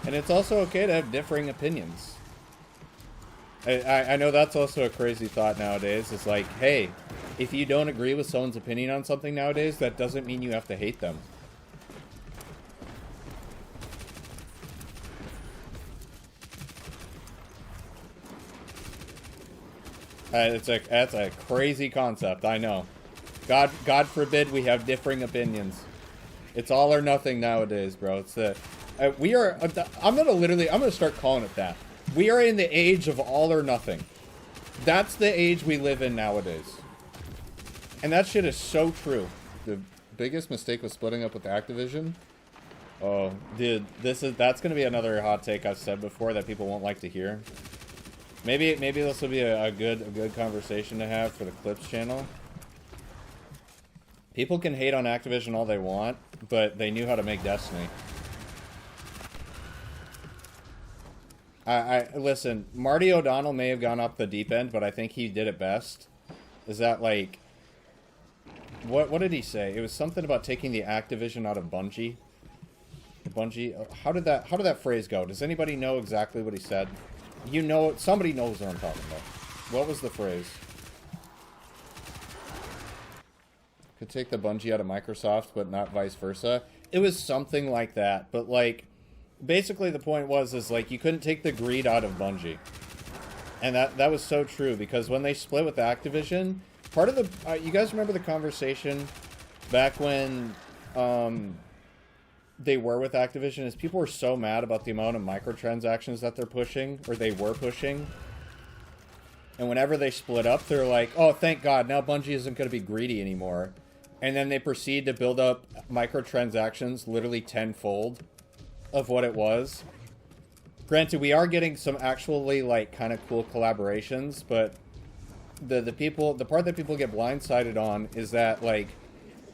And it's also okay to have differing opinions. I know that's also a crazy thought nowadays. It's like, hey, if you don't agree with someone's opinion on something nowadays, that doesn't mean you have to hate them. That's a crazy concept, I know. God forbid we have differing opinions. It's all or nothing nowadays, bro. It's the we are. I'm gonna start calling it that. We are in the age of all or nothing. That's the age we live in nowadays. And that shit is so true. The biggest mistake was splitting up with Activision. Oh, dude, that's gonna be another hot take I've said before that people won't like to hear. Maybe this will be a good conversation to have for the Clips channel. People can hate on Activision all they want, but they knew how to make Destiny. Listen, Marty O'Donnell may have gone up the deep end, but I think he did it best. Is that like, what did he say? It was something about taking the Activision out of Bungie. How did that phrase go? Does anybody know exactly what he said? You know, somebody knows what I'm talking about. What was the phrase? Could take the Bungie out of Microsoft, but not vice versa. It was something like that, but like, basically the point is like, you couldn't take the greed out of Bungie. And that was so true, because when they split with Activision, part of the, you guys remember the conversation back when, they were with Activision, is people were so mad about the amount of microtransactions that they're pushing, or they were pushing. And whenever they split up, they're like, oh, thank God, now Bungie isn't going to be greedy anymore. And then they proceed to build up microtransactions literally tenfold of what it was. Granted, we are getting some actually, like, kind of cool collaborations, but the part that people get blindsided on is that, like,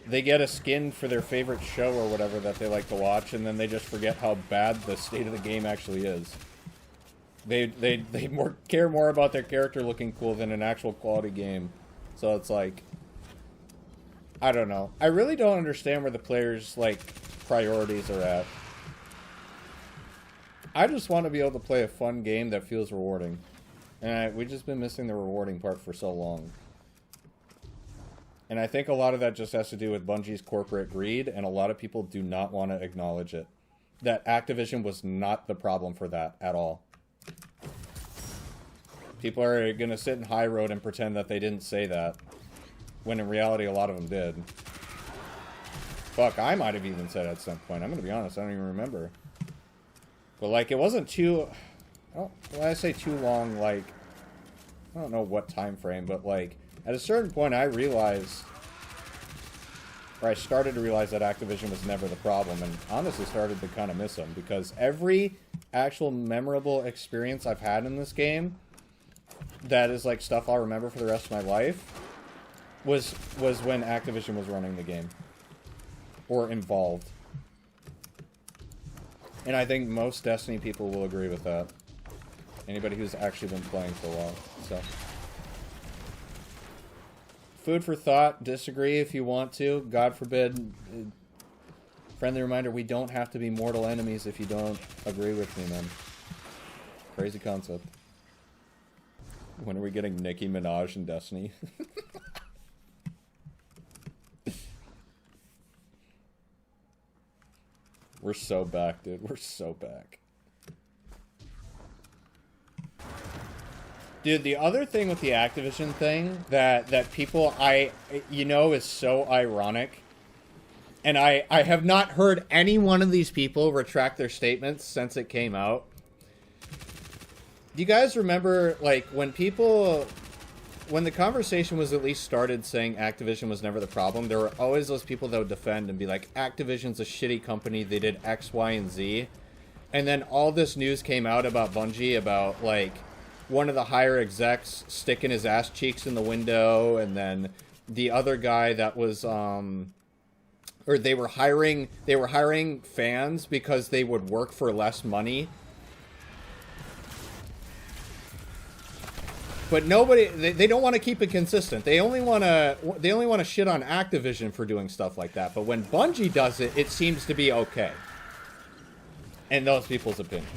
they get a skin for their favorite show or whatever that they like to watch, and then they just forget how bad the state of the game actually is. They care more about their character looking cool than an actual quality game. So it's like, I don't know. I really don't understand where the players' like priorities are at. I just want to be able to play a fun game that feels rewarding, and we've just been missing the rewarding part for so long. And I think a lot of that just has to do with Bungie's corporate greed, and a lot of people do not want to acknowledge it. That Activision was not the problem for that at all. People are going to sit in high road and pretend that they didn't say that, when in reality a lot of them did. Fuck, I might have even said it at some point. I'm going to be honest, I don't even remember. But like, it wasn't too... when I say too long, like... I don't know what time frame, but like... At a certain point, I realized, or I started to realize that Activision was never the problem, and honestly started to kind of miss them, because every actual memorable experience I've had in this game, that is like stuff I'll remember for the rest of my life, was when Activision was running the game, or involved. And I think most Destiny people will agree with that. Anybody who's actually been playing for a while, so... Food for thought. Disagree if you want to. God forbid. Friendly reminder, we don't have to be mortal enemies if you don't agree with me, man. Crazy concept. When are we getting Nicki Minaj in Destiny? We're so back, dude. We're so back. Dude, the other thing with the Activision thing that people, is so ironic, and I have not heard any one of these people retract their statements since it came out. Do you guys remember, like, when the conversation was at least started saying Activision was never the problem, there were always those people that would defend and be like, Activision's a shitty company, they did X, Y, and Z. And then all this news came out about Bungie, about, like, one of the higher execs sticking his ass cheeks in the window, and then the other guy that was, or they were hiring fans because they would work for less money. But nobody, they don't want to keep it consistent. They only want to shit on Activision for doing stuff like that. But when Bungie does it, it seems to be okay. in those people's opinion.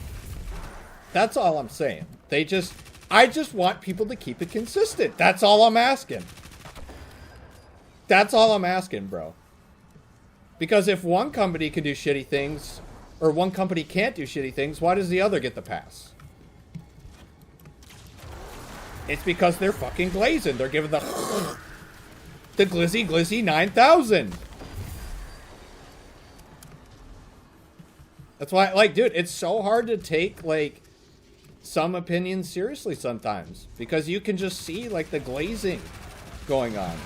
That's all I'm saying. I just want people to keep it consistent. That's all I'm asking. That's all I'm asking, bro. Because if one company can do shitty things, or one company can't do shitty things, why does the other get the pass? It's because they're fucking glazing. They're giving the Glizzy Glizzy 9000. That's why, like, dude, it's so hard to take, like, some opinions seriously sometimes. Because you can just see, like, the glazing going on.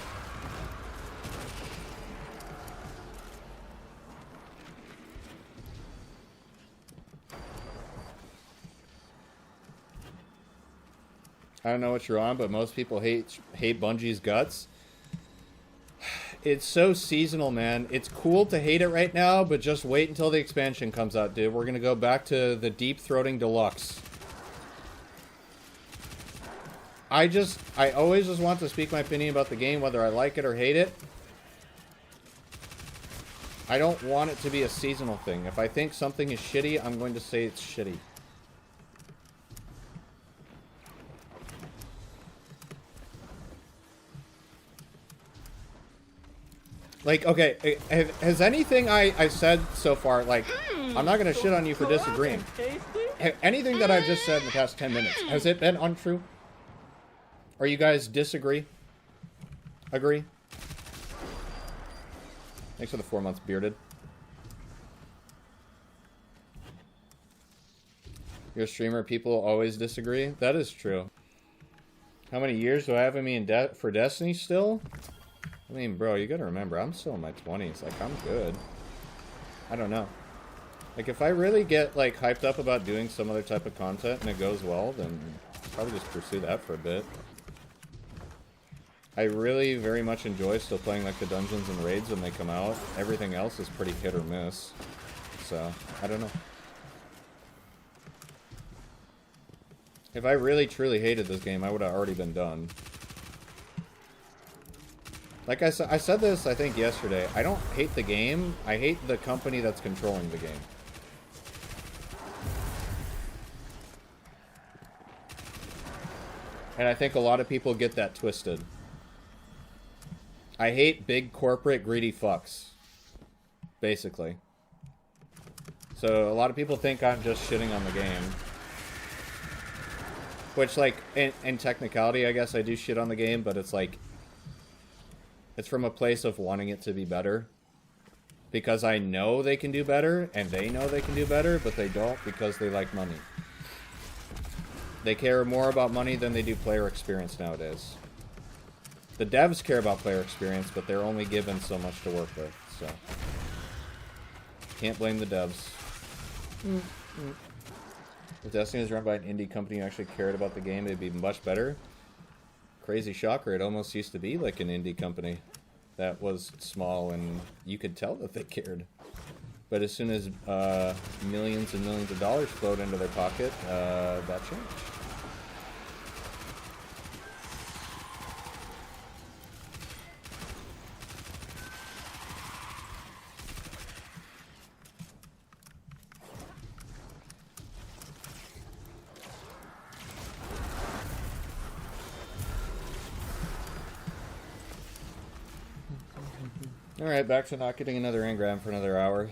I don't know what you're on, but most people hate Bungie's guts. It's so seasonal, man. It's cool to hate it right now, but just wait until the expansion comes out, dude. We're gonna go back to the Deep Throating Deluxe. I always just want to speak my opinion about the game, whether I like it or hate it. I don't want it to be a seasonal thing. If I think something is shitty, I'm going to say it's shitty. Like, okay, has anything I said so far, like, I'm not going to shit on you for disagreeing. Anything that I've just said in the past 10 minutes, has it been untrue? Or you guys disagree? Agree? Thanks for the 4 months, bearded. You're a streamer, people always disagree? That is true. How many years do I have in me for Destiny still? I mean, bro, you gotta remember, I'm still in my 20s. Like, I'm good. I don't know. Like, if I really get, like, hyped up about doing some other type of content and it goes well, then I'll probably just pursue that for a bit. I really very much enjoy still playing, like, the dungeons and raids when they come out. Everything else is pretty hit or miss. So, I don't know. If I really truly hated this game, I would have already been done. Like I said this, I think, yesterday. I don't hate the game. I hate the company that's controlling the game. And I think a lot of people get that twisted. I hate big corporate greedy fucks. Basically. So a lot of people think I'm just shitting on the game. Which, like, in technicality, I guess I do shit on the game, but it's like... It's from a place of wanting it to be better. Because I know they can do better, and they know they can do better, but they don't because they like money. They care more about money than they do player experience nowadays. The devs care about player experience, but they're only given so much to work with, so... Can't blame the devs. If Destiny was run by an indie company who actually cared about the game, it'd be much better. Crazy shocker, it almost used to be like an indie company that was small and you could tell that they cared. But as soon as millions and millions of dollars flowed into their pocket, that changed. Alright, back to not getting another engram for another hour.